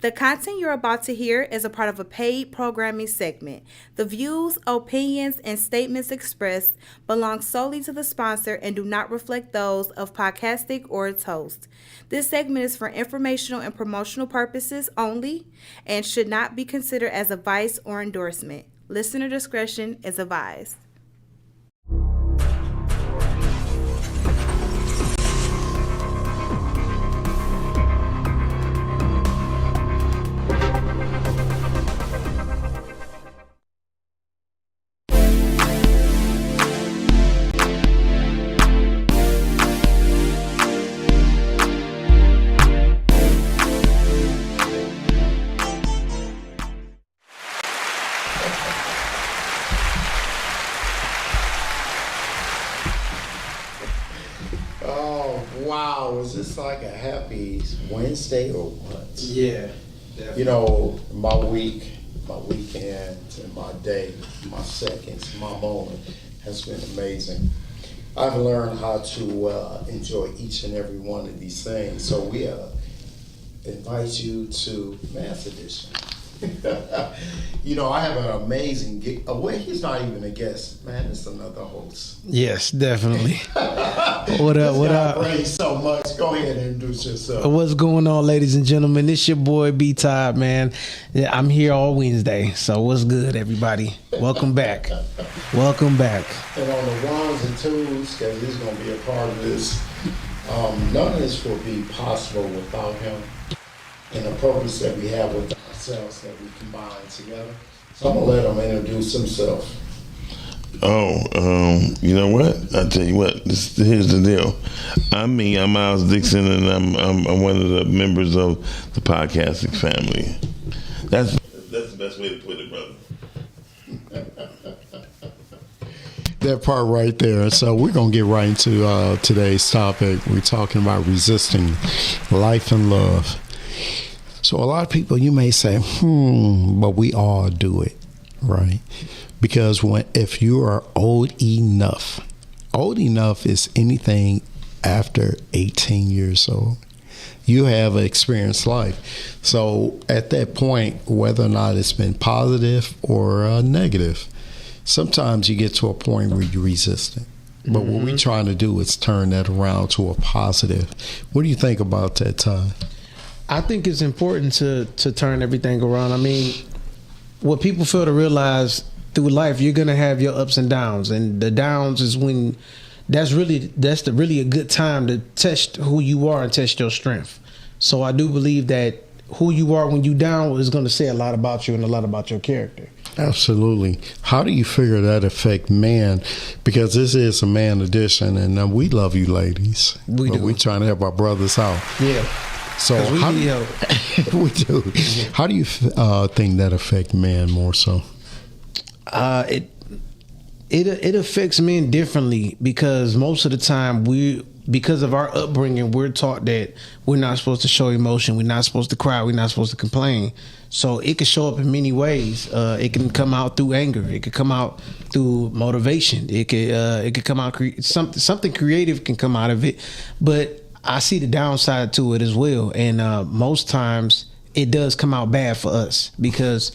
The content you're about to hear is a part of a paid programming segment. The views, opinions, and statements expressed belong solely to the sponsor and do not reflect those of Podcastic or its host. This segment is for informational and promotional purposes only and should not be considered as advice or endorsement. Listener discretion is advised. Wow, is this like a happy Wednesday or what? Yeah, definitely. You know, my week, my weekend, and my day, my seconds, my moment has been amazing. I've learned how to enjoy each and every one of these things. So we invite you to Mass Edition. You know, I have an amazing guest. Well, he's not even a guest, man. It's another host. Yes, definitely. What up? What up? Brings so much. Go ahead and introduce yourself. What's going on, ladies and gentlemen? It's your boy B Todd, man. Yeah, I'm here all Wednesday. So what's good, everybody? Welcome back. Welcome back. And on the ones and twos, because he's going to be a part of this. None of this will be possible without him and the purpose that we have with ourselves that we combine together. So I'm going to let him introduce himself. You know what? I tell you what. Here's the deal. I'm Miles Dixon, and I'm one of the members of the Podcastic family. That's the best way to put it, brother. That part right there. So we're going to get right into today's topic. We're talking about resisting life and love. So a lot of people, you may say, but we all do it, right? Because if you are old enough is anything after 18 years old. You have experienced life. So at that point, whether or not it's been positive or negative, sometimes you get to a point where you resist it. But what we're trying to do is turn that around to a positive. What do you think about that, Todd? I think it's important to turn everything around. I mean, what people fail to realize through life, you're gonna have your ups and downs, and the downs is when that's really a good time to test who you are and test your strength. So I do believe that who you are when you down is going to say a lot about you and a lot about your character. Absolutely. How do you figure that affect man? Because this is a man edition, and we love you, ladies. We do. We're trying to help our brothers out. Yeah. So we need help. We do. How do you think that affect man more so? It affects men differently because most of the time because of our upbringing, we're taught that we're not supposed to show emotion, we're not supposed to cry, we're not supposed to complain. So it can show up in many ways. It can come out through anger. It could come out through motivation. It could come out something creative can come out of it. But I see the downside to it as well, and most times it does come out bad for us because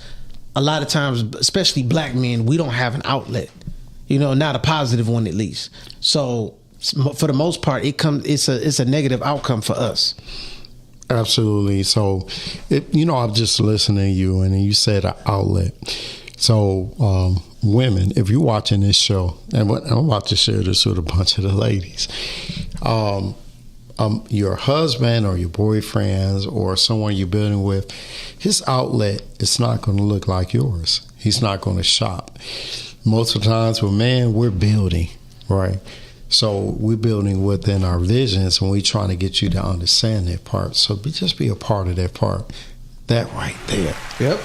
a lot of times, especially black men, we don't have an outlet. You know, not a positive one at least. So for the most part, it's a negative outcome for us. Absolutely. So, I'm just listening to you, and you said an outlet. So, women, if you're watching this show, and I'm about to share this with a bunch of the ladies, your husband or your boyfriends or someone you're building with, his outlet is not going to look like yours. He's not going to shop. Most of the times with men, we're building, right? So we're building within our visions, and we're trying to get you to understand that part. So just be a part of that part. That right there. Yep.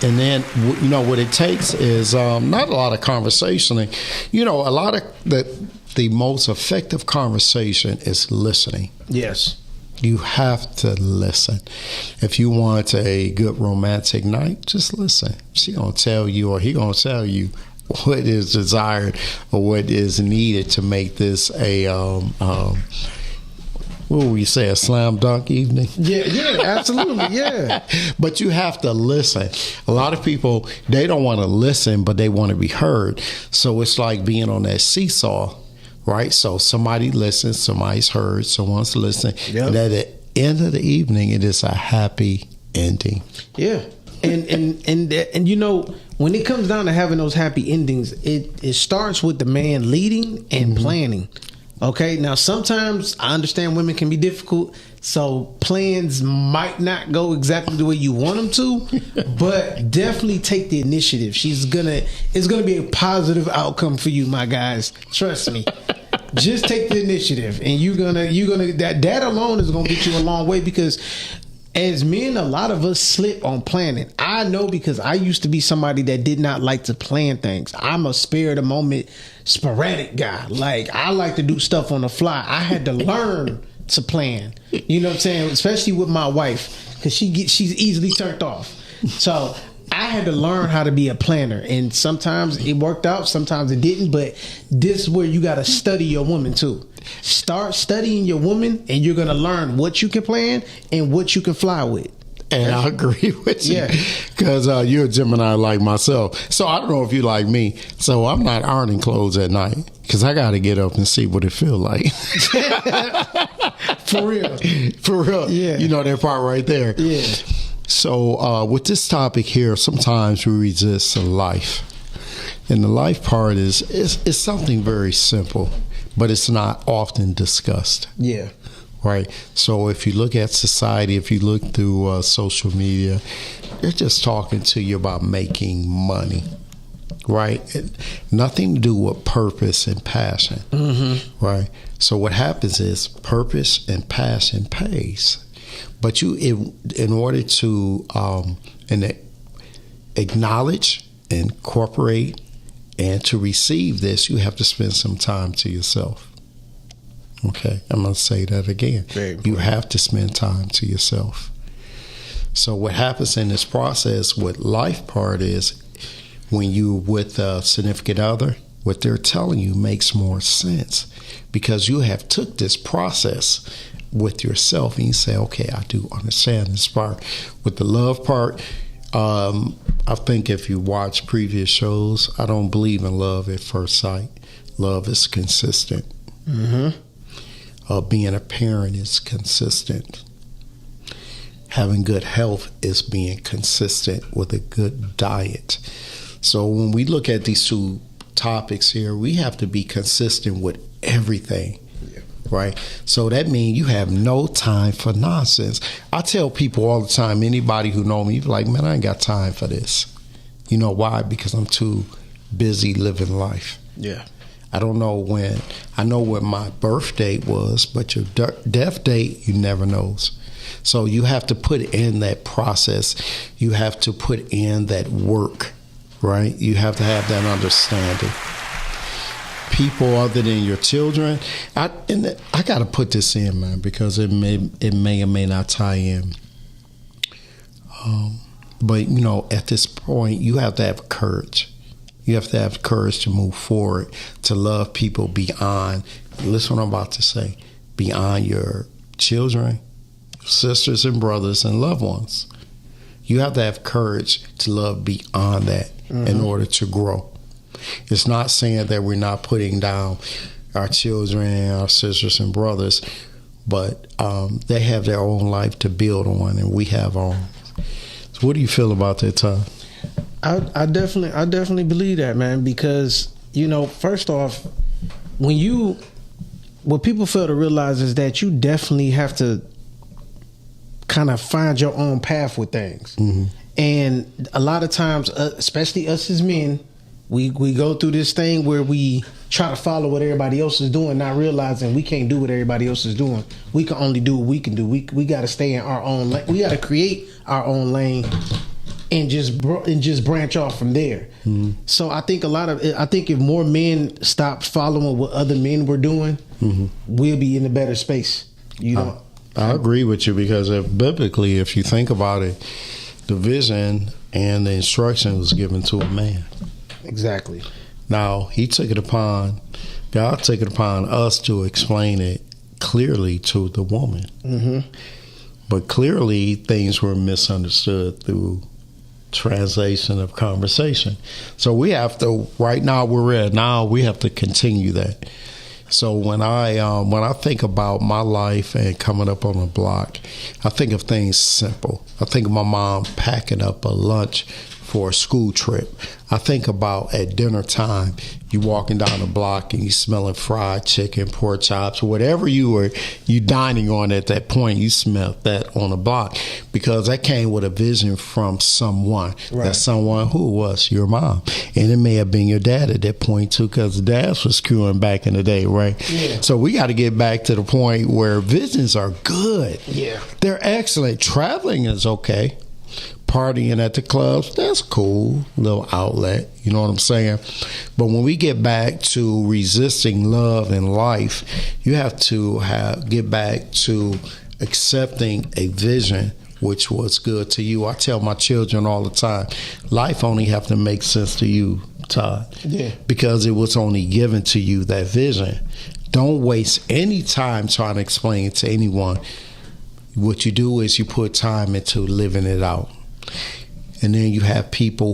And then, what it takes is not a lot of conversation. A lot of the most effective conversation is listening. Yes. You have to listen. If you want a good romantic night, just listen. She gonna tell you, or he gonna tell you what is desired or what is needed to make this a what would you say, a slam dunk evening? Yeah, absolutely, yeah. But you have to listen. A lot of people, they don't want to listen, but they want to be heard. So it's like being on that seesaw, right? So somebody listens, somebody's heard, someone's listening. Yep. And at the end of the evening, it is a happy ending. Yeah. And you know, when it comes down to having those happy endings, it starts with the man leading and planning. Okay, now sometimes I understand women can be difficult, so plans might not go exactly the way you want them to, but definitely take the initiative. It's gonna be a positive outcome for you, my guys. Trust me. Just take the initiative, and you're gonna that alone is gonna get you a long way, because as men, a lot of us slip on planning. I know, because I used to be somebody that did not like to plan things. I'm a spare of the moment, sporadic guy. Like, I like to do stuff on the fly. I had to learn to plan. You know what I'm saying? Especially with my wife, because she's easily turned off. So I had to learn how to be a planner, and sometimes it worked out, sometimes it didn't. But this is where you got to study your woman too. Start studying your woman, and you're gonna learn what you can plan and what you can fly with. And I agree with you, Yeah. because you're a Gemini like myself. So I don't know if you like me. So I'm not ironing clothes at night, because I got to get up and see what it feel like. For real. For real. Yeah. You know that part right there. Yeah. So with this topic here, sometimes we resist life. And the life part is something very simple, but it's not often discussed. Yeah. Right. So if you look at society, if you look through social media, they're just talking to you about making money. Right. Nothing to do with purpose and passion. Mm-hmm. Right. So what happens is purpose and passion pays. But in order to acknowledge, incorporate, and to receive this, you have to spend some time to yourself. Okay, I'm going to say that again. You have to spend time to yourself. So what happens in this process with life part is, when you with a significant other, what they're telling you makes more sense, because you have took this process with yourself and you say, okay, I do understand this part. With the love part, I think if you watch previous shows, I don't believe in love at first sight. Love is consistent. Mm-hmm. Being a parent is consistent. Having good health is being consistent with a good diet. So when we look at these two topics here, we have to be consistent with everything. Right? So that means you have no time for nonsense. I tell people all the time, anybody who know me, like, man, I ain't got time for this. You know why? Because I'm too busy living life. Yeah. I don't know when. I know what my birth date was, but your death date, you never knows. So you have to put in that process. You have to put in that work, right? You have to have that understanding. People other than your children, I got to put this in, man, because it may or may not tie in. But you know, at this point, you have to have courage. You have to have courage to move forward, to love people beyond. Listen, what I'm about to say, beyond your children, sisters and brothers and loved ones. You have to have courage to love beyond that in order to grow. It's not saying that we're not putting down our children, our sisters and brothers, but they have their own life to build on, and we have ours. So what do you feel about that, Todd? I definitely believe that, man, because, you know, first off, what people fail to realize is that you definitely have to kind of find your own path with things. Mm-hmm. And a lot of times, especially us as men, we go through this thing where we try to follow what everybody else is doing, not realizing we can't do what everybody else is doing. We can only do what we can do. We got to stay in our own lane. We got to create our own lane and just branch off from there. Mm-hmm. So I think if more men stopped following what other men were doing, we'll be in a better space. You know, I agree with you, because biblically, if you think about it, the vision and the instruction was given to a man. Exactly. Now, God took it upon us to explain it clearly to the woman. Mm-hmm. But clearly things were misunderstood through translation of conversation. So we have to, right now where we're at now, we have to continue that. So when I think about my life and coming up on the block, I think of things simple. I think of my mom packing up a lunch for a school trip. I think about at dinner time, you walking down the block and you smelling fried chicken, pork chops, whatever you dining on at that point, you smell that on the block, because that came with a vision from someone. Right. That someone who was your mom. And it may have been your dad at that point too, because dads was screwing back in the day, right? Yeah. So we got to get back to the point where visions are good. Yeah. They're excellent. Traveling is okay. Partying at the clubs, that's cool, little outlet, you know what I'm saying? But when we get back to resisting love and life, you have to get back to accepting a vision which was good to you. I tell my children all the time, life only have to make sense to you, Todd. Yeah. Because it was only given to you, that vision. Don't waste any time trying to explain it to anyone. What you do is you put time into living it out. And then you have people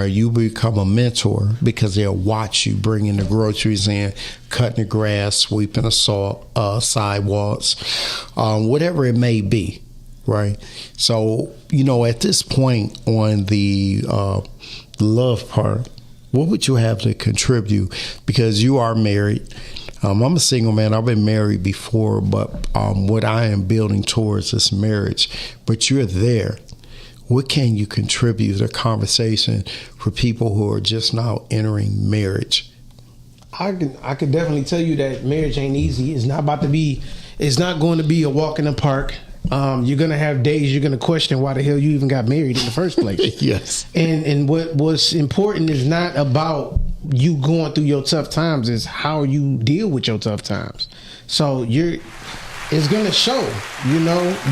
you become a mentor because they'll watch you bringing the groceries in, cutting the grass, sweeping the sidewalks, whatever it may be, right? So, at this point on the love part, what would you have to contribute? Because you are married. I'm a single man. I've been married before, but what I am building towards is marriage. But you're there. What can you contribute to a conversation for people who are just now entering marriage? I could definitely tell you that marriage ain't easy. It's not going to be a walk in the park. You're going to have days you're going to question why the hell you even got married in the first place. Yes. And what's important is not about you going through your tough times, is how you deal with your tough times. So it's going to show,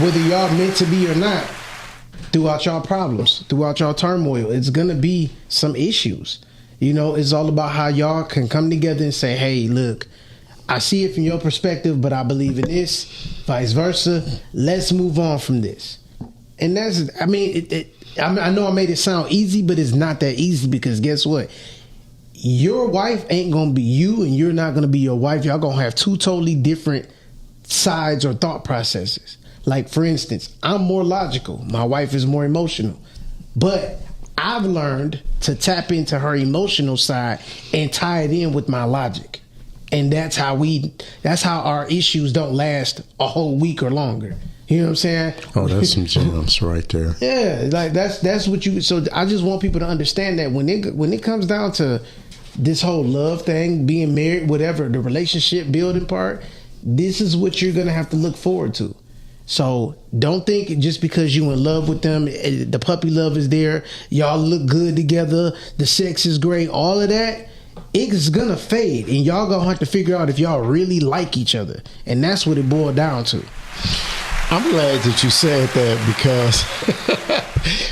whether y'all meant to be or not. Throughout y'all problems, throughout y'all turmoil, it's going to be some issues. It's all about how y'all can come together and say, hey, look, I see it from your perspective, but I believe in this, vice versa. Let's move on from this. And I know I made it sound easy, but it's not that easy, because guess what? Your wife ain't going to be you, and you're not going to be your wife. Y'all going to have two totally different sides or thought processes. Like, for instance, I'm more logical. My wife is more emotional. But I've learned to tap into her emotional side and tie it in with my logic. And that's how our issues don't last a whole week or longer. You know what I'm saying? Oh, that's some gems right there. Yeah, like that's what you. So I just want people to understand that when it comes down to this whole love thing, being married, whatever, the relationship building part, this is what you're gonna have to look forward to. So don't think just because you in love with them, the puppy love is there, y'all look good together, the sex is great, all of that, it's gonna fade, and y'all gonna have to figure out if y'all really like each other. And that's what it boiled down to. I'm glad that you said that, because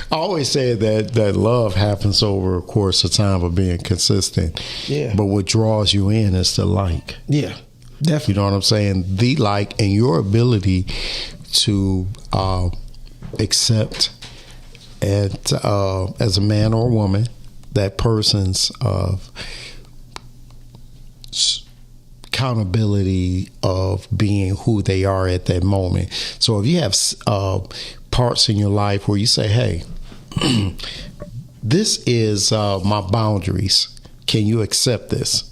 I always say that love happens over a course of time of being consistent. Yeah. But what draws you in is the like. Yeah, definitely. You know what I'm saying? The like, and your ability to accept and as a man or woman, that person's accountability of being who they are at that moment. So if you have parts in your life where you say, hey, this is my boundaries, can you accept this?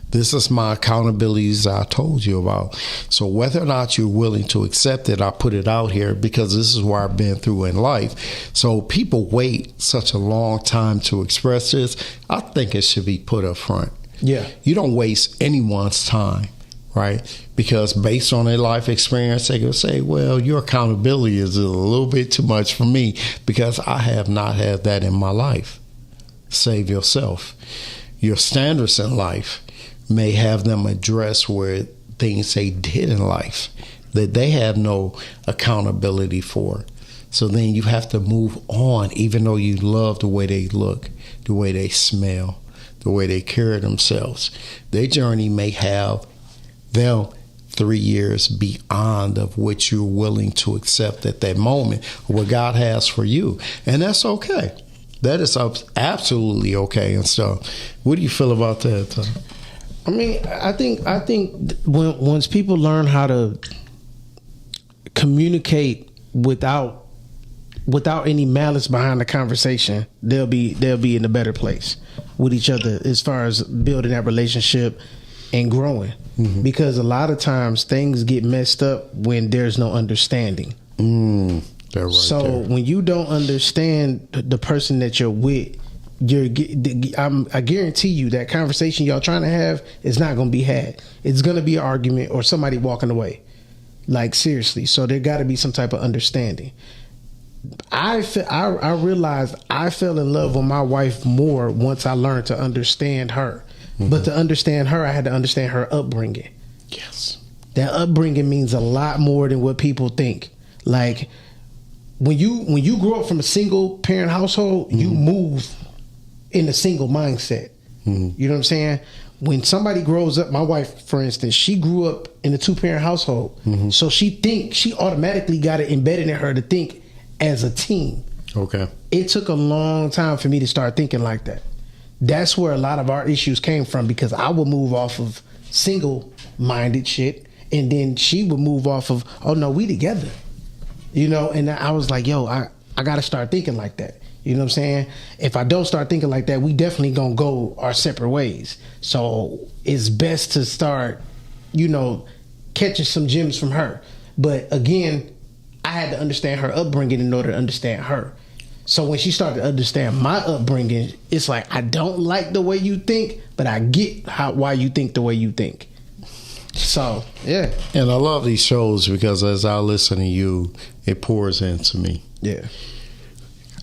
This is my accountabilities I told you about. So whether or not you're willing to accept it, I put it out here because this is what I've been through in life. So people wait such a long time to express this. I think it should be put up front. Yeah. You don't waste anyone's time, right? Because based on their life experience, they can say, well, your accountability is a little bit too much for me because I have not had that in my life. Save yourself. Your standards in life may have them address where things they did in life that they have no accountability for. So then you have to move on, even though you love the way they look, the way they smell, the way they carry themselves. Their journey may have them 3 years beyond of what you're willing to accept at that moment, what God has for you. And that's okay. That is absolutely okay. And so, what do you feel about that, Tom? I mean, I think once people learn how to communicate without any malice behind the conversation, they'll be in a better place with each other as far as building that relationship and growing. Mm-hmm. Because a lot of times things get messed up when there's no understanding. Right so there. When you don't understand the person that you're with, I guarantee you that conversation y'all trying to have is not going to be had. It's going to be an argument or somebody walking away. Like, seriously. So there got to be some type of understanding. I realized I fell in love with my wife more once I learned to understand her. Mm-hmm. But to understand her, I had to understand her upbringing. Yes. That upbringing means a lot more than what people think. Like, when you grow up from a single parent household, you move in a single mindset. You know what I'm saying? When somebody grows up, my wife, for instance, she grew up in a 2-parent household. So she automatically got it embedded in her to think as a team. Okay. It took a long time for me to start thinking like that. That's where a lot of our issues came from, because I would move off of single-minded shit, and then she would move off of, oh no, we together. You know, and I was like, yo, I got to start thinking like that. You know what I'm saying? If I don't start thinking like that, we definitely going to go our separate ways. So it's best to start, catching some gems from her. But again, I had to understand her upbringing in order to understand her. So when she started to understand my upbringing, it's like, I don't like the way you think, but I get why you think the way you think. So, yeah. And I love these shows because as I listen to you, it pours into me. Yeah.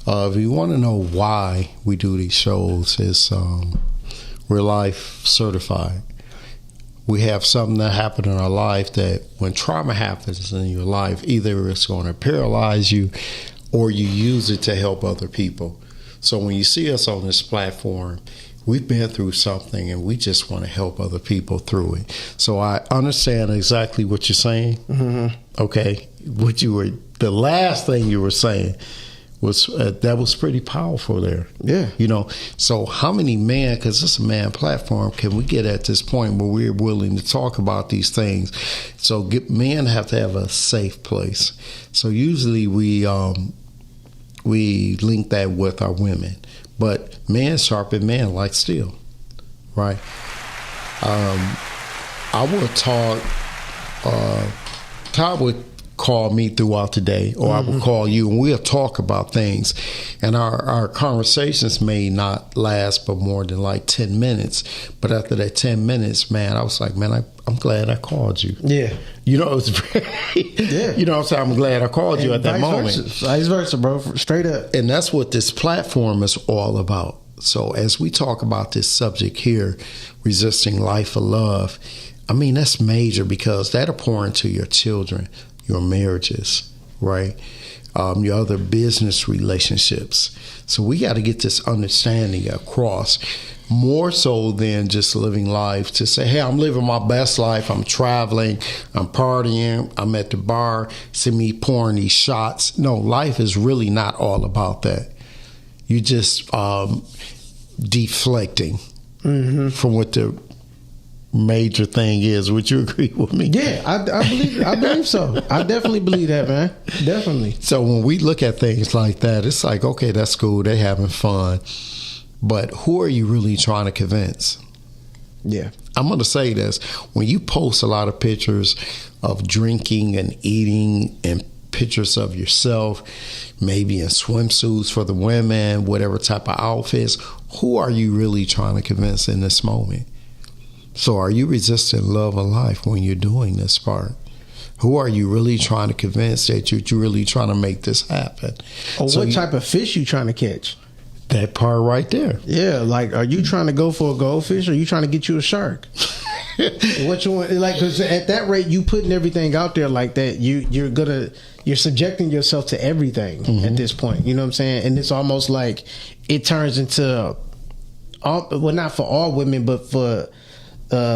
If you want to know why we do these shows, we're life certified. We have something that happened in our life that when trauma happens in your life, either it's going to paralyze you or you use it to help other people. So when you see us on this platform, we've been through something and we just want to help other people through it. So I understand exactly what you're saying. Mm-hmm. Okay. The last thing you were saying was that was pretty powerful there. Yeah. So how many men, because it's a man platform, can we get at this point where we're willing to talk about these things? So men have to have a safe place. So usually we link that with our women. But men sharpen men like steel, right? I will talk, Todd would call me throughout the day, or I will call you, and we'll talk about things. And our conversations may not last but more than like 10 minutes. But after that 10 minutes, man, I was like, man, I'm glad I called you. Yeah. It's very, yeah. You know what I'm saying? I'm glad I called you at that moment. Vice versa, bro. Straight up. And that's what this platform is all about. So as we talk about this subject here, resisting life of love, I mean, that's major because that'll pour into your children, your marriages, right? Your other business relationships. So we got to get this understanding across more so than just living life to say, hey, I'm living my best life. I'm traveling, I'm partying, I'm at the bar, see me pouring these shots. No, life is really not all about that. You just deflecting from what the major thing is. Would you agree with me? Yeah, I believe so. I definitely believe that, man. Definitely. So when we look at things like that, it's like, okay, that's cool. They're having fun. But who are you really trying to convince? Yeah. I'm going to say this. When you post a lot of pictures of drinking and eating and pictures of yourself, maybe in swimsuits for the women, whatever type of outfits, who are you really trying to convince in this moment? So are you resisting love of life when you're doing this part? Who are you really trying to convince that you're really trying to make this happen? Or what type of fish you trying to catch? That part right there. Yeah, like, are you trying to go for a goldfish or are you trying to get you a shark? What you want? Like, because at that rate, you putting everything out there like that, you're subjecting yourself to everything at this point. You know what I'm saying? And it's almost like it turns into not for all women, but for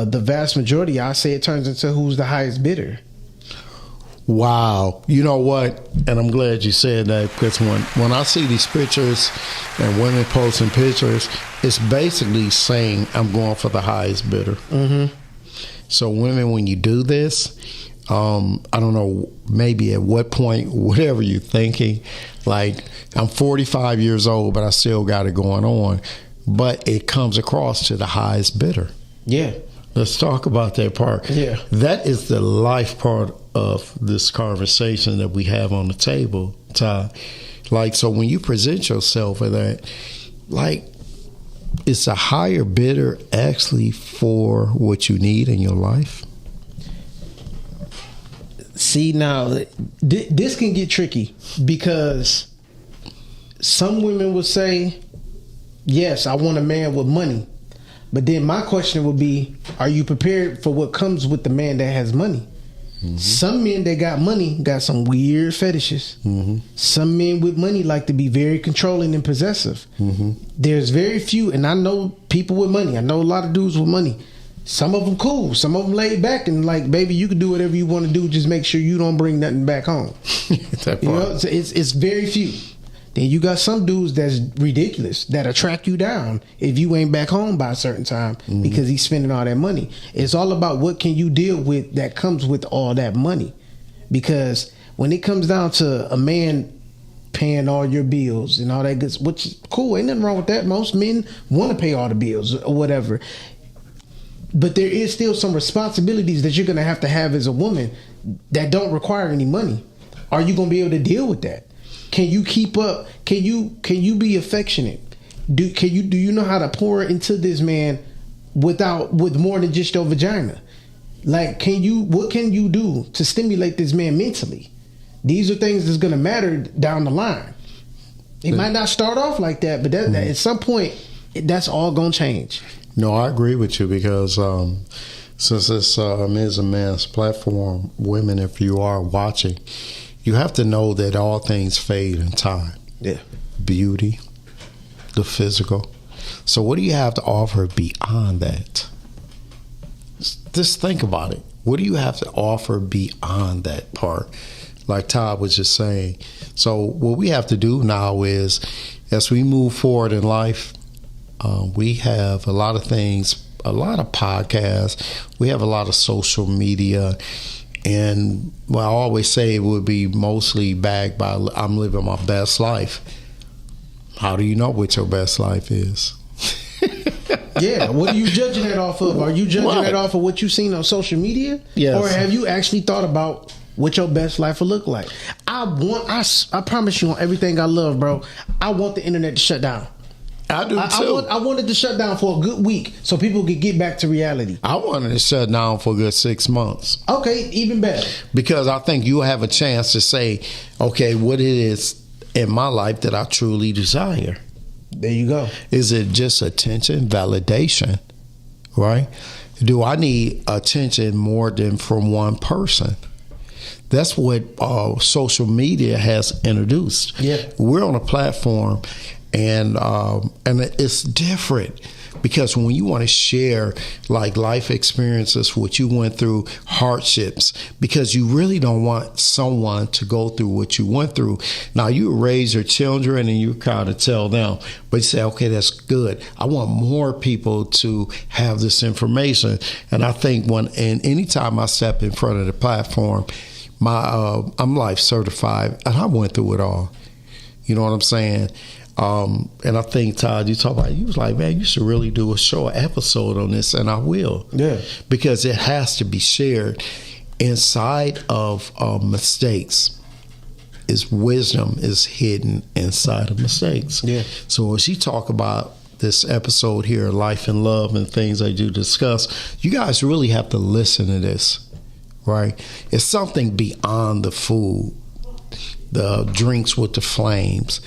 the vast majority, I say it turns into who's the highest bidder. Wow. You know what? And I'm glad you said that, because when I see these pictures and women posting pictures, it's basically saying I'm going for the highest bidder. Mm-hmm. So women, when you do this, I don't know, maybe at what point, whatever you're thinking, like I'm 45 years old, but I still got it going on. But it comes across to the highest bidder. Yeah. Let's talk about that part. Yeah. That is the life part of this conversation that we have on the table, Ty. Like, so when you present yourself with that, like, is a higher bidder actually for what you need in your life? See, now, this can get tricky, because some women will say, yes, I want a man with money. But then my question would be, are you prepared for what comes with the man that has money? Mm-hmm. Some men that got money got some weird fetishes. Mm-hmm. Some men with money like to be very controlling and possessive. Mm-hmm. There's very few, and I know people with money. I know a lot of dudes with money. Some of them cool. Some of them laid back and like, baby, you can do whatever you want to do. Just make sure you don't bring nothing back home. That you know, it's very few. Then you got some dudes that's ridiculous, that'll track you down if you ain't back home by a certain time, mm-hmm. because he's spending all that money. It's all about what can you deal with that comes with all that money. Because when it comes down to a man paying all your bills and all that good, which is cool, ain't nothing wrong with that. Most men want to pay all the bills or whatever. But there is still some responsibilities that you're going to have as a woman that don't require any money. Are you going to be able to deal with that? Can you keep up? Can you be affectionate? Do you know how to pour into this man with more than just your vagina? Like, what can you do to stimulate this man mentally? These are things that's gonna matter down the line. It might not start off like that, but that at some point, that's all gonna change. No, I agree with you, because since this is a man's platform, women, if you are watching, you have to know that all things fade in time. Yeah. Beauty, the physical. So what do you have to offer beyond that? Just think about it. What do you have to offer beyond that part? Like Todd was just saying. So what we have to do now is, as we move forward in life, we have a lot of things, a lot of podcasts. We have a lot of social media. And I always say it would be mostly backed by I'm living my best life. How do you know what your best life is? Yeah, what are you judging that off of? Are you judging that off of what you've seen on social media? Yes. Or have you actually thought about what your best life will look like? I promise you, on everything I love, bro, I want the internet to shut down. I do too. I wanted to shut down for a good week so people could get back to reality. I wanted to shut down for a good 6 months. Okay, even better. Because I think you'll have a chance to say, okay, what it is in my life that I truly desire. There you go. Is it just attention, validation, right? Do I need attention more than from one person? That's what social media has introduced. Yeah. We're on a platform, and it's different, because when you want to share like life experiences, what you went through, hardships, because you really don't want someone to go through what you went through. Now you raise your children and you kind of tell them, but you say, okay, that's good. I want more people to have this information. And I think anytime I step in front of the platform, I'm life certified, and I went through it all. You know what I'm saying? And I think, Todd, you was like, man, you should really do a show, an episode on this, and I will. Yeah. Because it has to be shared. Inside of mistakes is wisdom is hidden inside of mistakes. Yeah. So as you talk about this episode here, Life and Love and things I do discuss, you guys really have to listen to this, right? It's something beyond the food, the drinks with the flames.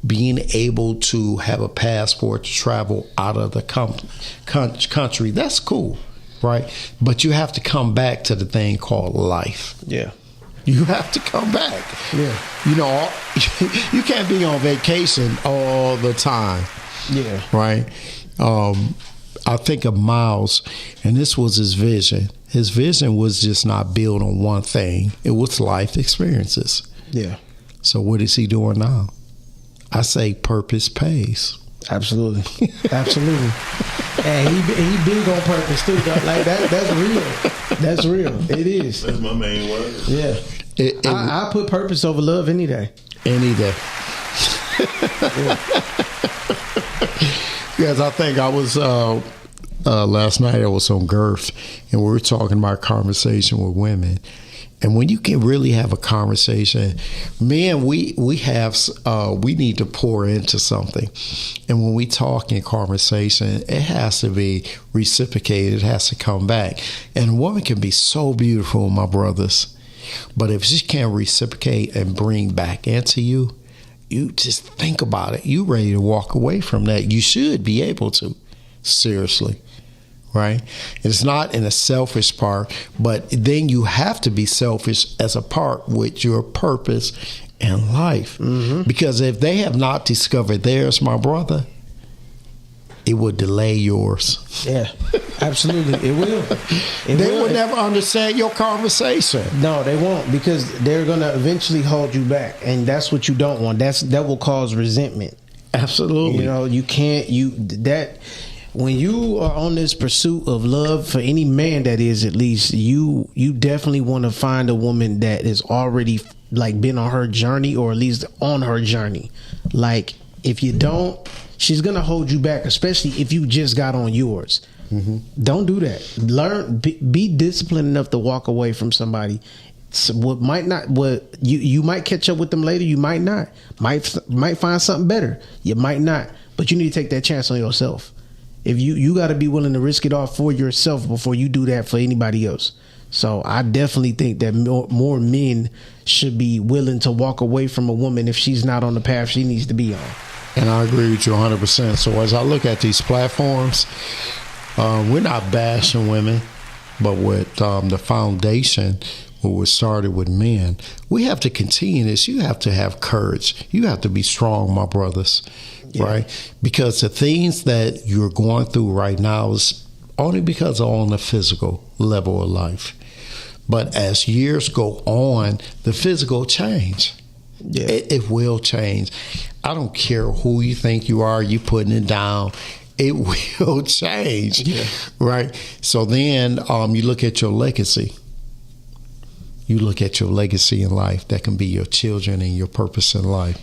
Being able to have a passport to travel out of the country, that's cool, right? But you have to come back to the thing called life. Yeah. You have to come back. Yeah. You know, you can't be on vacation all the time. Yeah. Right? I think of Miles, and this was his vision. His vision was just not built on one thing. It was life experiences. Yeah. So what is he doing now? I say purpose pays. Absolutely. Absolutely. And he big on purpose too. Like that's real. That's real. It is. That's my main word. Yeah. I put purpose over love any day. Any day. Yes, I think I was last night I was on Girth, and we were talking about conversation with women. And when you can really have a conversation, men, we need to pour into something. And when we talk in conversation, it has to be reciprocated. It has to come back. And a woman can be so beautiful, my brothers. But if she can't reciprocate and bring back into you, you just think about it. You ready to walk away from that. You should be able to. Seriously. Right? It's not in a selfish part, but then you have to be selfish as a part with your purpose in life. Mm-hmm. Because if they have not discovered theirs, my brother, it will delay yours. Yeah, absolutely. It will. They will never understand your conversation. No, they won't, because they're going to eventually hold you back. And that's what you don't want. That will cause resentment. Absolutely. You know, you can't, when you are on this pursuit of love, for any man that is, at least, you definitely want to find a woman that is already like been on her journey, or at least on her journey. Like, if you don't, she's gonna hold you back, especially if you just got on yours. Mm-hmm. Don't do that. Learn, be disciplined enough to walk away from somebody. So you might catch up with them later. You might not. Might find something better. You might not. But you need to take that chance on yourself. If you got to be willing to risk it all for yourself before you do that for anybody else. So I definitely think that more men should be willing to walk away from a woman if she's not on the path she needs to be on. And I agree with you 100%. So as I look at these platforms, we're not bashing women, but with the foundation, what was started with men, we have to continue this. You have to have courage. You have to be strong, my brothers. Yeah. Right? Because the things that you're going through right now is only because of on the physical level of life. But as years go on, the physical change. Yeah. It will change. I don't care who you think you are, you putting it down. It will change. Yeah. Right? So then you look at your legacy. You look at your legacy in life. That can be your children and your purpose in life.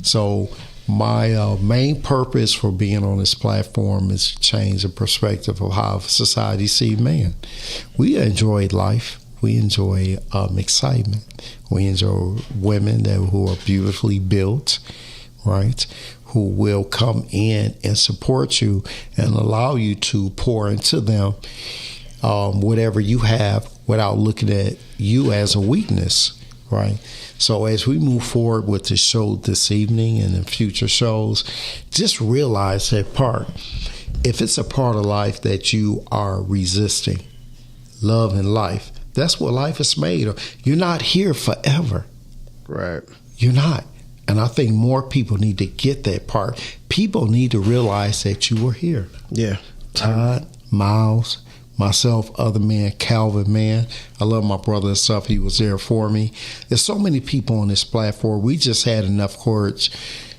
So my main purpose for being on this platform is to change the perspective of how society sees man. We enjoy life. We enjoy excitement. We enjoy women who are beautifully built, right? Who will come in and support you and allow you to pour into them whatever you have without looking at you as a weakness, right? So as we move forward with the show this evening and in future shows, just realize that part. If it's a part of life that you are resisting, love and life, that's what life is made of. You're not here forever. Right. You're not. And I think more people need to get that part. People need to realize that you were here. Yeah. Todd, Miles, myself, other man, Calvin, man. I love my brother and stuff. He was there for me. There's so many people on this platform. We just had enough courage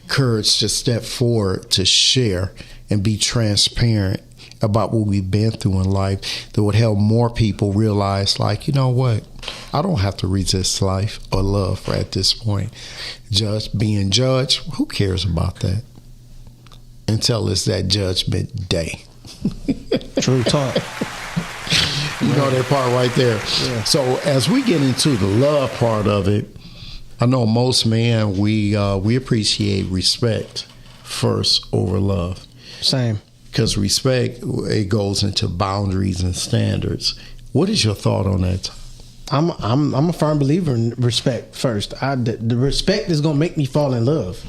to step forward, to share and be transparent about what we've been through in life that would help more people realize, like, you know what? I don't have to resist life or love at this point. Just being judged, who cares about that? Until it's that judgment day. True talk. You know that part right there. Yeah. So as we get into the love part of it, I know most men, we appreciate respect first over love. Same. Because respect, it goes into boundaries and standards. What is your thought on that? I'm a firm believer in respect first. The respect is gonna make me fall in love.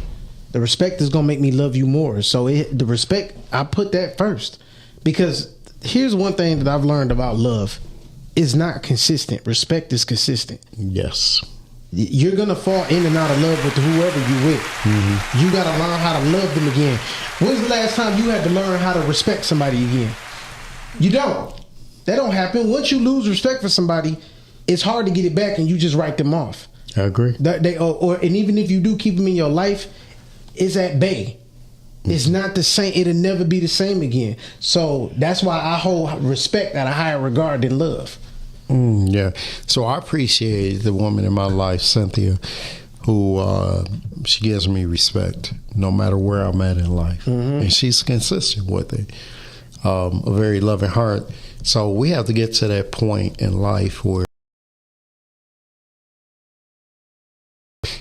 The respect is gonna make me love you more. So the respect, I put that first. Because here's one thing that I've learned about love: it's not consistent. Respect is consistent. Yes. You're gonna fall in and out of love with whoever you with. Mm-hmm. You gotta learn how to love them again. When's the last time you had to learn how to respect somebody again? You don't. That don't happen. Once you lose respect for somebody, it's hard to get it back, and you just write them off. I agree. And even if you do keep them in your life, it's at bay. It's not the same. It'll never be the same again. So that's why I hold respect at a higher regard than love. Yeah. So I appreciate the woman in my life, Cynthia, who she gives me respect no matter where I'm at in life. Mm-hmm. And she's consistent with it. A very loving heart. So we have to get to that point in life where.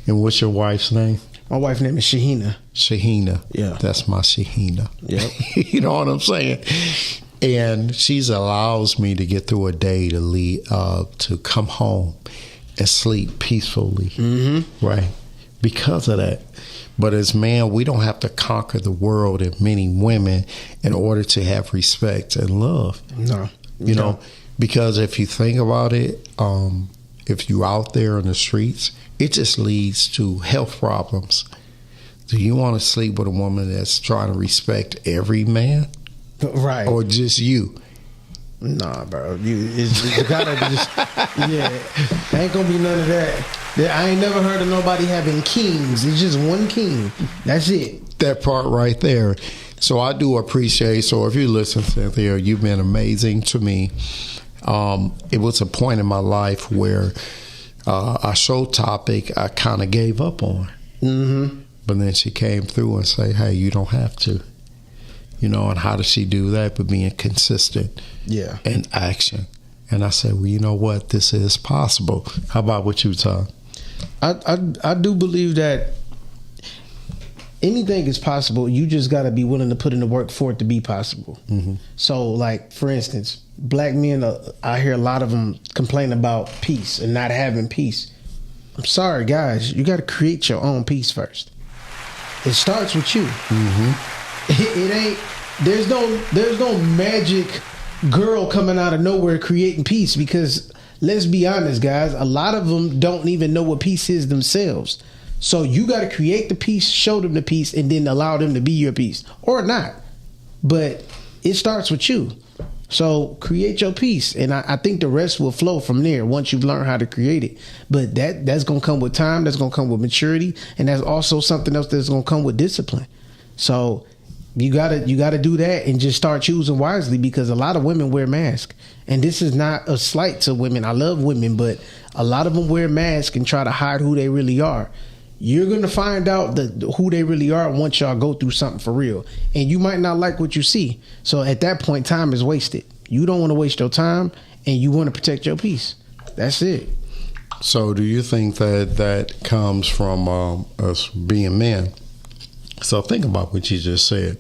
And what's your wife's name? My wife's name is Shahina. Shahina. Yeah. That's my Shahina. Yep. You know what I'm saying? And she's allows me to get through a day to come home and sleep peacefully. Mm-hmm. Right? Because of that. But as man, we don't have to conquer the world and many women in order to have respect and love. No. You know, because if you think about it, if you're out there in the streets, it just leads to health problems. Do you want to sleep with a woman that's trying to respect every man? Right. Or just you? Nah, bro. You gotta just, yeah. Ain't gonna be none of that. I ain't never heard of nobody having kings. It's just one king. That's it. That part right there. So I do appreciate, so if you listen, Cynthia, you've been amazing to me. It was a point in my life where our show topic I kind of gave up on. Mm-hmm. But then she came through and said, hey, you don't have to. You know, and how does she do that? But being consistent in action. And I said, well, you know what? This is possible. How about what you, Tom? I do believe that anything is possible. You just got to be willing to put in the work for it to be possible. Mm-hmm. So, like, for instance, black men, I hear a lot of them complain about peace and not having peace. I'm sorry, guys. You got to create your own peace first. It starts with you. Mm-hmm. It ain't. There's no magic girl coming out of nowhere creating peace, because let's be honest, guys, a lot of them don't even know what peace is themselves. So you got to create the peace, show them the peace, and then allow them to be your peace, or not. But it starts with you. So create your peace, and I think the rest will flow from there once you've learned how to create it. But that's gonna come with time. That's gonna come with maturity, and that's also something else that's gonna come with discipline. So you gotta do that and just start choosing wisely, because a lot of women wear masks, and this is not a slight to women. I love women, but a lot of them wear masks and try to hide who they really are. You're gonna find out who they really are once y'all go through something for real, and you might not like what you see. So at that point, time is wasted. You don't want to waste your time, and you want to protect your peace. That's it. So do you think that comes from us being men? So think about what you just said.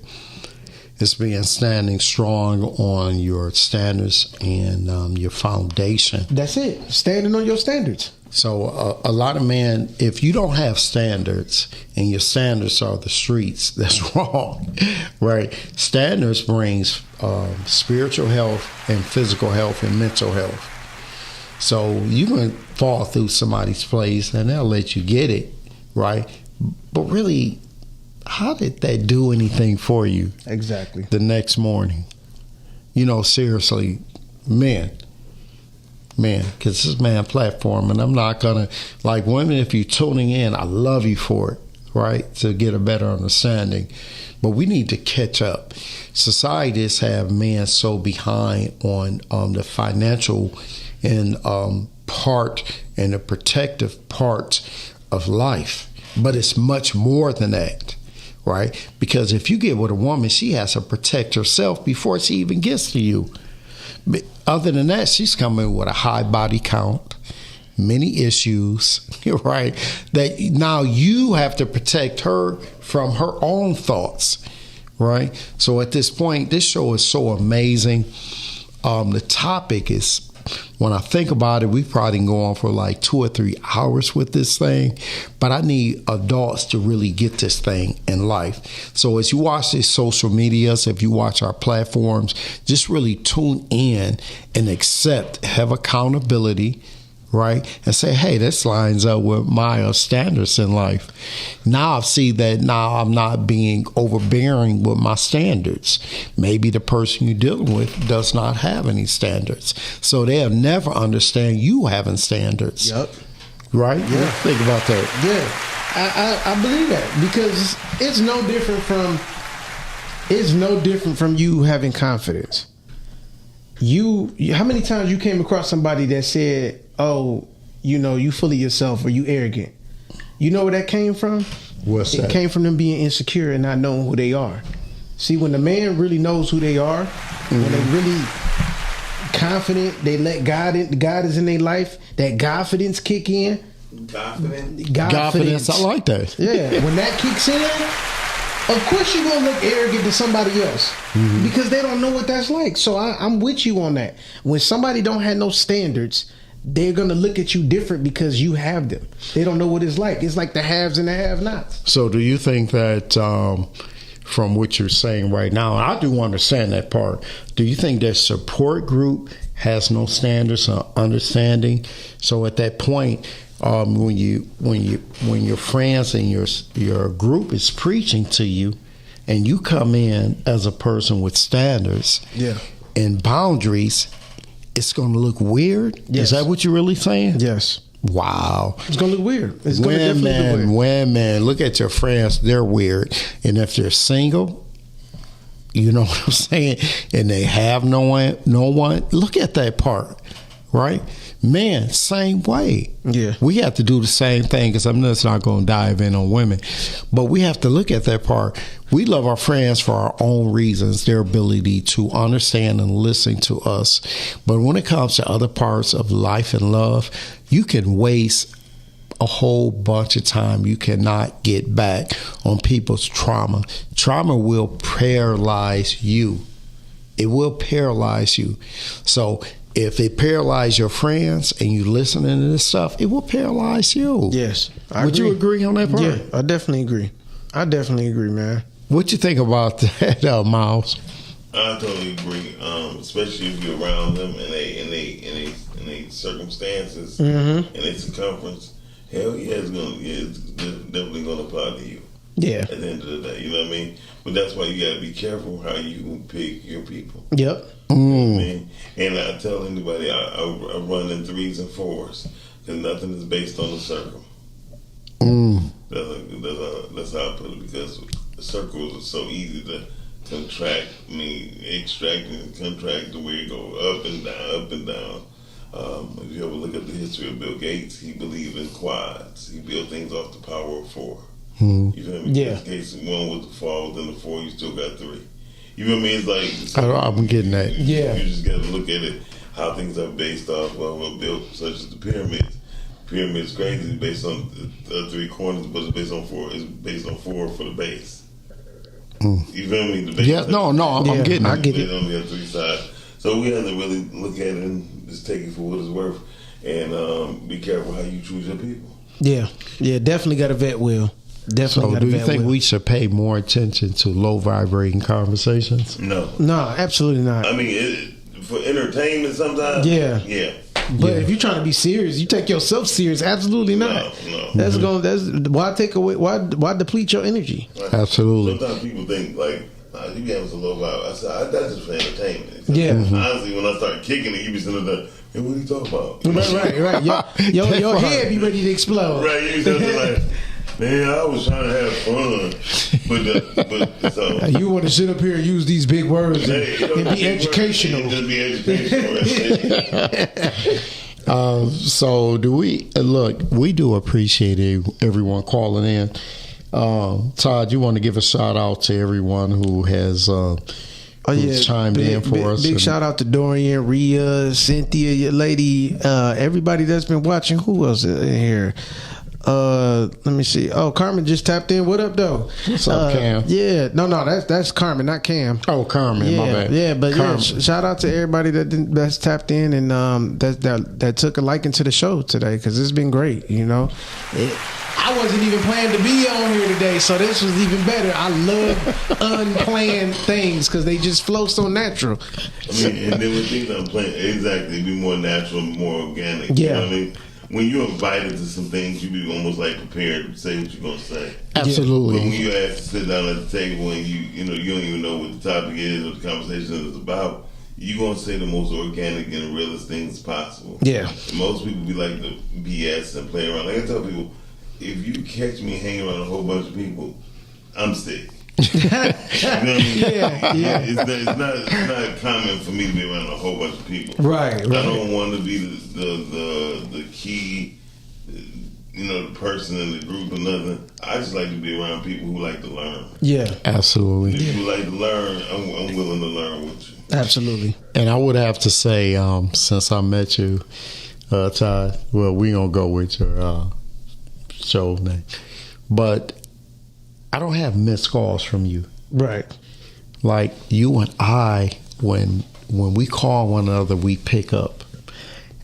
It's being standing strong on your standards and your foundation. That's it. Standing on your standards. So a lot of men, if you don't have standards and your standards are the streets, that's wrong, right? Standards brings spiritual health and physical health and mental health. So you can fall through somebody's place and they'll let you get it, right? But really, how did that do anything for you? Exactly. The next morning? You know, seriously, man, because this is man platform, and I'm not gonna, like, women, if you're tuning in, I love you for it, right, to get a better understanding, but we need to catch up. Societies have men so behind on the financial and part and the protective part of life, but it's much more than that, right? Because if you get with a woman, she has to protect herself before she even gets to you. But other than that, she's coming with a high body count, many issues, right? That now you have to protect her from her own thoughts, right? So at this point, this show is so amazing. The topic is, when I think about it, we probably can go on for like 2 or 3 hours with this thing, but I need adults to really get this thing in life. So as you watch these social medias, if you watch our platforms, just really tune in and accept, have accountability, right? And say, hey, this lines up with my standards in life. Now I see that now I'm not being overbearing with my standards. Maybe the person you're dealing with does not have any standards. So they'll never understand you having standards. Yep. Right? Yeah. Think about that. Yeah. I believe that because it's no different from you having confidence. How many times you came across somebody that said, oh, you full of yourself or you arrogant? You know where that came from? What's that? It came from them being insecure and not knowing who they are. See, when the man really knows who they are, when they really confident, they let God is in their life, that confidence kick in. Confidence. I like that. Yeah, when that kicks in, of course you're going to look arrogant to somebody else because they don't know what that's like. So I'm with you on that. When somebody don't have no standards, they're going to look at you different because you have them. They don't know what it's like. It's like the haves and the have-nots. So do you think that from what you're saying right now, and I do understand that part, do you think that support group has no standards or understanding? So at that point, when your friends and your group is preaching to you, and you come in as a person with standards and boundaries, it's going to look weird. Yes. Is that what you're really saying? Yes. Wow. It's going to look weird. It's going to definitely look weird. Women, look at your friends. They're weird. And if they're single, you know what I'm saying, and they have no one, look at that part, right? Men, same way. Yeah. We have to do the same thing because I'm just not going to dive in on women. But we have to look at that part. We love our friends for our own reasons, their ability to understand and listen to us. But when it comes to other parts of life and love, you can waste a whole bunch of time you cannot get back on people's trauma. Trauma will paralyze you. It will paralyze you. So if it paralyzes your friends and you listening to this stuff, it will paralyze you. Yes. Would you agree on that part? Yeah, I definitely agree, man. What you think about that, Miles? I totally agree. Especially if you're around them and they circumstances and they circumference. Hell yeah, it's definitely gonna apply to you. Yeah. At the end of the day, you know what I mean? But that's why you gotta be careful how you pick your people. Yep. You know what I mean? And I tell anybody I run in 3s and 4s because nothing is based on the circle. That's how I put it, because the circles are so easy to contract. Extract and contract the way it go up and down, up and down. If you ever look at the history of Bill Gates, he believed in quads. He built things off the power of 4. You feel me? Yeah. In case 1 was to fall, then the 4, you still got 3. You feel me? It's like I'm getting that. You just got to look at it how things are based off of what built, such as the pyramids. Pyramids crazy based on the 3 corners, but it's based on 4. It's based on 4 for the base. You feel me? The base I'm getting it. I get it. They only have 3 sides. So we have to really look at it and just take it for what it's worth, and be careful how you choose your people. Yeah, definitely got to vet well. Definitely. So do you think we should pay more attention to low vibrating conversations? No, absolutely not. I mean, for entertainment sometimes. Yeah. But if you're trying to be serious, you take yourself serious. Absolutely not. No. That's why take away. Why deplete your energy? Right. Absolutely. Sometimes people think like, you be having some low vibe. I said, that's just for entertainment. Yeah. Honestly, when I start kicking it, you be sitting there, hey, what are you talking about? Right. Your head be ready to explode. Right. You be sitting there like, man, I was trying to have fun, but so you want to sit up here and use these big words and be educational. Just be educational. So do we look? We do appreciate everyone calling in. Todd, you want to give a shout out to everyone who has chimed in for us. Big shout out to Dorian, Rhea, Cynthia, your lady, everybody that's been watching. Who else in here? Let me see. Oh, Carmen just tapped in. What up, though? What's up, Cam? Yeah, no, that's Carmen, not Cam. Oh, Carmen, my bad. Yeah, but Carmen. shout out to everybody that's tapped in and that took a liking to the show today, because it's been great. You know, I wasn't even planning to be on here today, so this was even better. I love unplanned things because they just flow so natural. I mean, and then with things unplanned, exactly, be more natural, more organic. Yeah. You know what I mean? when you're invited to some things, you be almost like prepared to say what you're gonna say. Absolutely. But when you ask to sit down at the table and you don't even know what the topic is or the conversation is about, you're gonna say the most organic and realest things possible. Yeah. And most people be like the BS and play around. Like I tell people, if you catch me hanging around a whole bunch of people, I'm sick. You know what I mean? Yeah. It's not common for me to be around a whole bunch of people. Right. I don't want to be the key, the person in the group or nothing. I just like to be around people who like to learn. Yeah. Absolutely. If you like to learn, I'm willing to learn with you. Absolutely. And I would have to say, since I met you, Todd, well, we gonna go with your show name, but I don't have missed calls from you. Right. Like you and I, when we call one another, we pick up.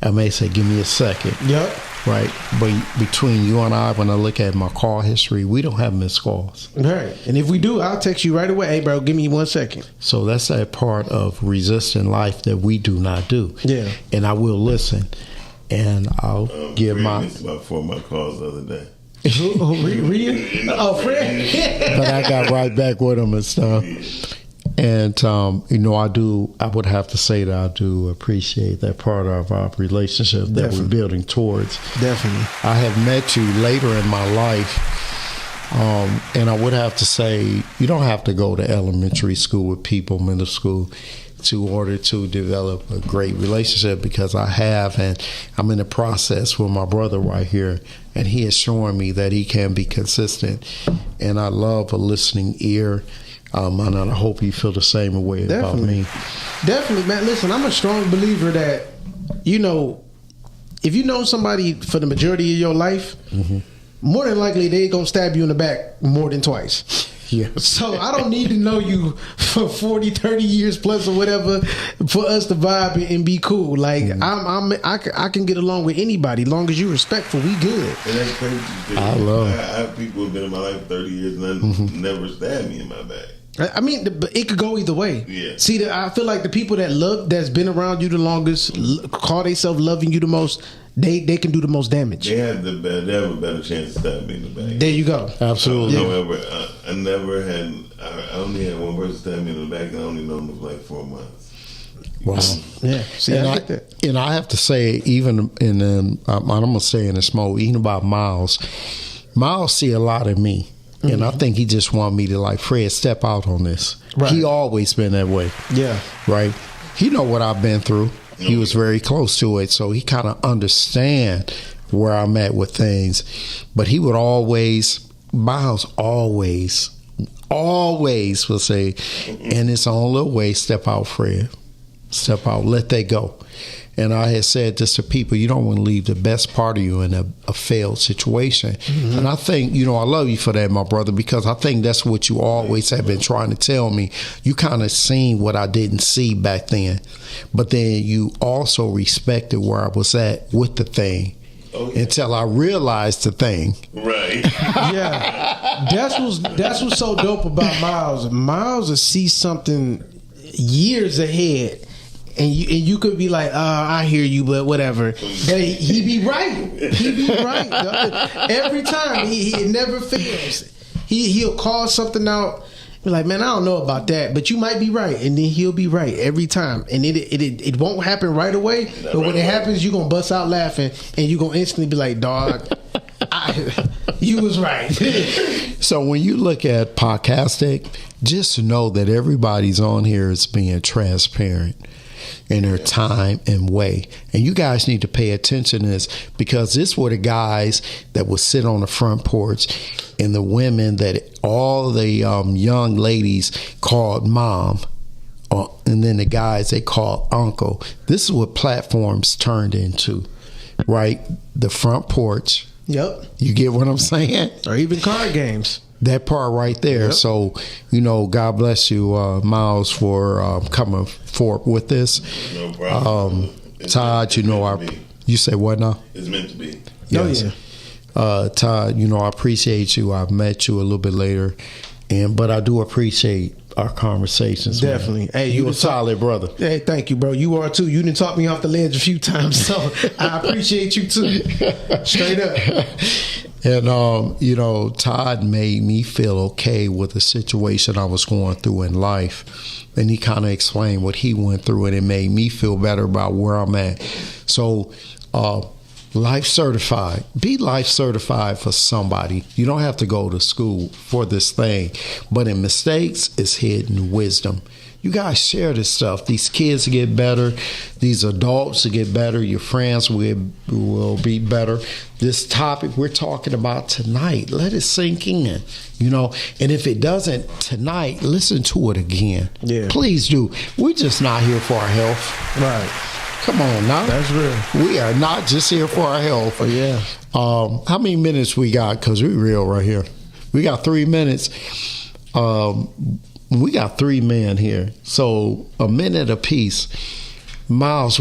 I may say, "Give me a second." Yep. Right, but between you and I, when I look at my call history, we don't have missed calls. Right. And if we do, I'll text you right away. Hey, bro, give me 1 second. So that's that part of resisting life that we do not do. Yeah. And I will listen, and I'll give Fred my. missed about 4 of my calls the other day. Rhea? Oh, Fred. But I got right back with him and stuff. And I would have to say that I do appreciate that part of our relationship that Definitely. we're building towards. Definitely. I have met you later in my life, and I would have to say you don't have to go to elementary school with people, middle school, to order to develop a great relationship, because I have, and I'm in the process with my brother right here, and he is showing me that he can be consistent, and I love a listening ear. And I hope you feel the same way about me. Definitely, man. Listen, I'm a strong believer that, if you know somebody for the majority of your life, more than likely they going to stab you in the back more than twice. Yes. So I don't need to know you for 40, 30 years plus or whatever for us to vibe and be cool. Like I can get along with anybody as long as you're respectful. We good. And that's crazy. I love it. I have people who've been in my life 30 years and never stabbed me in my back. I mean, it could go either way. Yeah. See, I feel like the people that's been around you the longest, call themselves loving you the most, they can do the most damage. They have a better chance to stab me in the back. There you go. Absolutely. However, I only had one person stab me in the back, and I only known him for like 4 months. Wow. Yeah. See, And I I, get that. and I have to say, even I'm going to say in this mode, even about Miles see a lot of me. And I think he just want me to, like, Fred, step out on this. Right. He always been that way. Yeah. Right? He know what I've been through. He was very close to it. So he kind of understand where I'm at with things. But he would Miles always will say, in his own little way, step out, Fred. Step out. Let that go. And I had said this to people, you don't want to leave the best part of you in a failed situation. And I think, I love you for that, my brother, because I think that's what you always have been trying to tell me. You kind of seen what I didn't see back then. But then you also respected where I was at with the thing until I realized the thing. Right. Yeah. That's what's so dope about Miles. Miles will see something years ahead. And you could be like, I hear you, but whatever. But he be right. He be right. Every time. He never fails. He'll call something out, be like, man, I don't know about that, but you might be right. And then he'll be right every time. And it won't happen right away. But when it happens, you're going to bust out laughing. And you're going to instantly be like, dog, you was right. So when you look at Podcastic, just know that everybody's on here is being transparent in their time and way. And you guys need to pay attention to this, because this were the guys that would sit on the front porch and the women that all the young ladies called mom, and then the guys they called uncle. This is what platforms turned into, right? The front porch. Yep. You get what I'm saying? Or even card games. That part right there. Yep. So, God bless you, Miles, for coming forward with this. No problem. Todd, you say what now? It's meant to be. Yes. Oh, yeah. Todd, I appreciate you. I've met you a little bit later, but I do appreciate our conversations. Man. Definitely. Hey, you a done solid brother. Hey, thank you, bro. You are too. You done talked me off the ledge a few times, so I appreciate you too. Straight up. And you know, Todd made me feel okay with the situation I was going through in life, and he kind of explained what he went through, and it made me feel better about where I'm at. So, life certified. Be life certified for somebody. You don't have to go to school for this thing, but in mistakes is hidden wisdom. You guys share this stuff. These kids get better. These adults will get better. Your friends will be better. This topic we're talking about tonight, let it sink in, you know. And if it doesn't tonight, listen to it again. Yeah. Please do. We're just not here for our health. Right. Come on now. That's real. We are not just here for our health. Oh, yeah. How many minutes we got? Because we real right here. We got 3 minutes. We got 3 men here. So a minute apiece. Miles,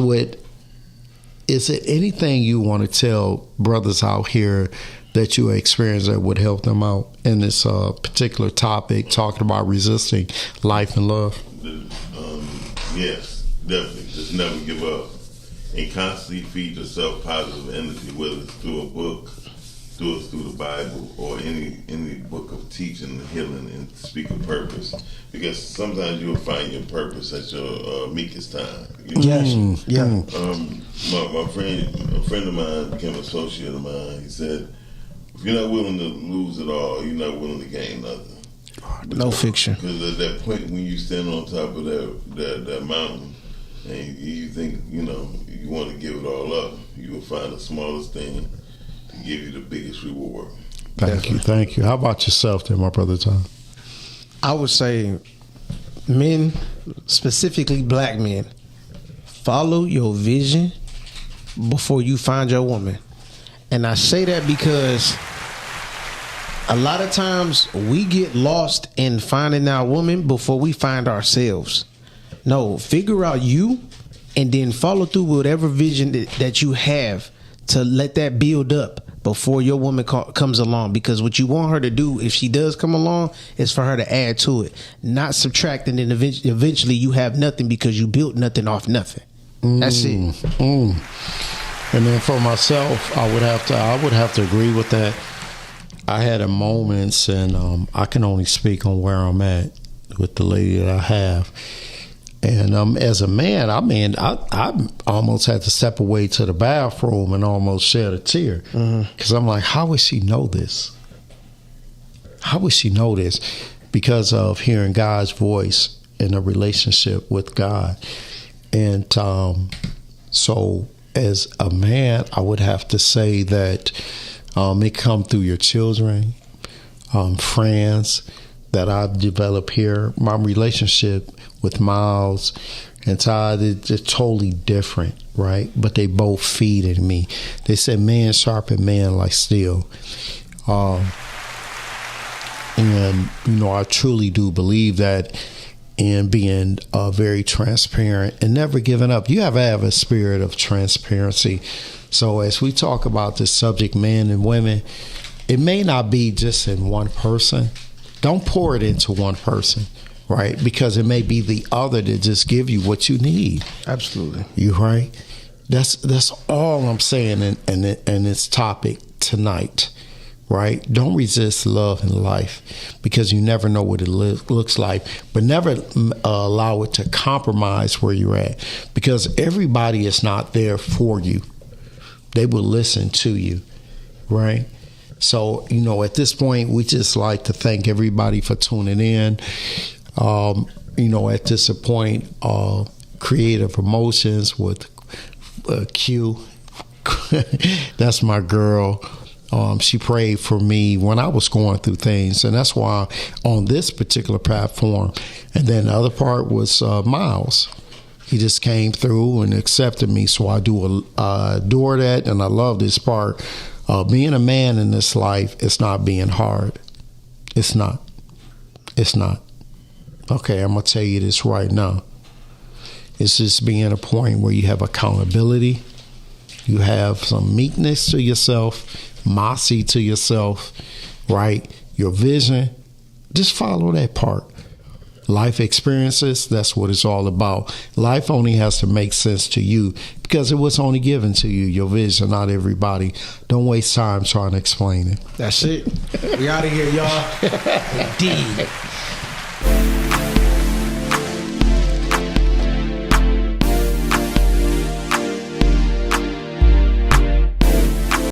is it anything you want to tell brothers out here that you experienced that would help them out in this particular topic, talking about resisting life and love? Yes, definitely. Just never give up. And constantly feed yourself positive energy, whether it's through a book, through the Bible, or any book of teaching and healing and speak of purpose. Because sometimes you'll find your purpose at your meekest time. You know? Yes. Yeah. My friend, a friend of mine became an associate of mine. He said, if you're not willing to lose it all, you're not willing to gain nothing. No fiction. Because at that point when you stand on top of that mountain and you think, you know, you want to give it all up, you will find the smallest thing to give you the biggest reward. Thank you. How about yourself then, my brother Tom? I would say men, specifically black men, follow your vision before you find your woman. And I say that because a lot of times we get lost in finding our woman before we find ourselves. No, figure out you and then follow through with whatever vision that you have to let that build up before your woman comes along. Because what you want her to do, if she does come along, is for her to add to it, not subtract, and then eventually you have nothing because you built nothing off nothing. That's it. And then for myself, I would have to agree with that. I had a moments, and I can only speak on where I'm at with the lady that I have. And as a man, I almost had to step away to the bathroom and almost shed a tear. Because I'm like, how would she know this? How would she know this? Because of hearing God's voice in a relationship with God. And so as a man, I would have to say that it come through your children, friends that I've developed here. My relationship with Miles and Todd, it's totally different, right? But they both feed in me. They said man sharpen man like steel. And, you know, I truly do believe that in being very transparent and never giving up. You have to have a spirit of transparency. So as we talk about this subject, men and women, it may not be just in one person. Don't pour it into one person, right? Because it may be the other that just give you what you need. Absolutely. You right? That's all I'm saying in this topic tonight, right? Don't resist love and life, because you never know what it looks like, but never allow it to compromise where you're at, because everybody is not there for you. They will listen to you, right? So, you know, at this point, we just like to thank everybody for tuning in. You know, at this point, Creative Emotions with Q. That's my girl. She prayed for me when I was going through things, and that's why on this particular platform. And then the other part was Miles. He just came through and accepted me, so I do adore that, and I love this part. Being a man in this life, it's not being hard. It's not. It's not. Okay, I'm going to tell you this right now. It's just being a point where you have accountability. You have some meekness to yourself, mossy to yourself, right? Your vision. Just follow that part. life experiences, that's what it's all about. Life only has to make sense to you because it was only given to you, your vision, not everybody. Don't waste time trying to explain it. That's it. We out of here, y'all. Indeed.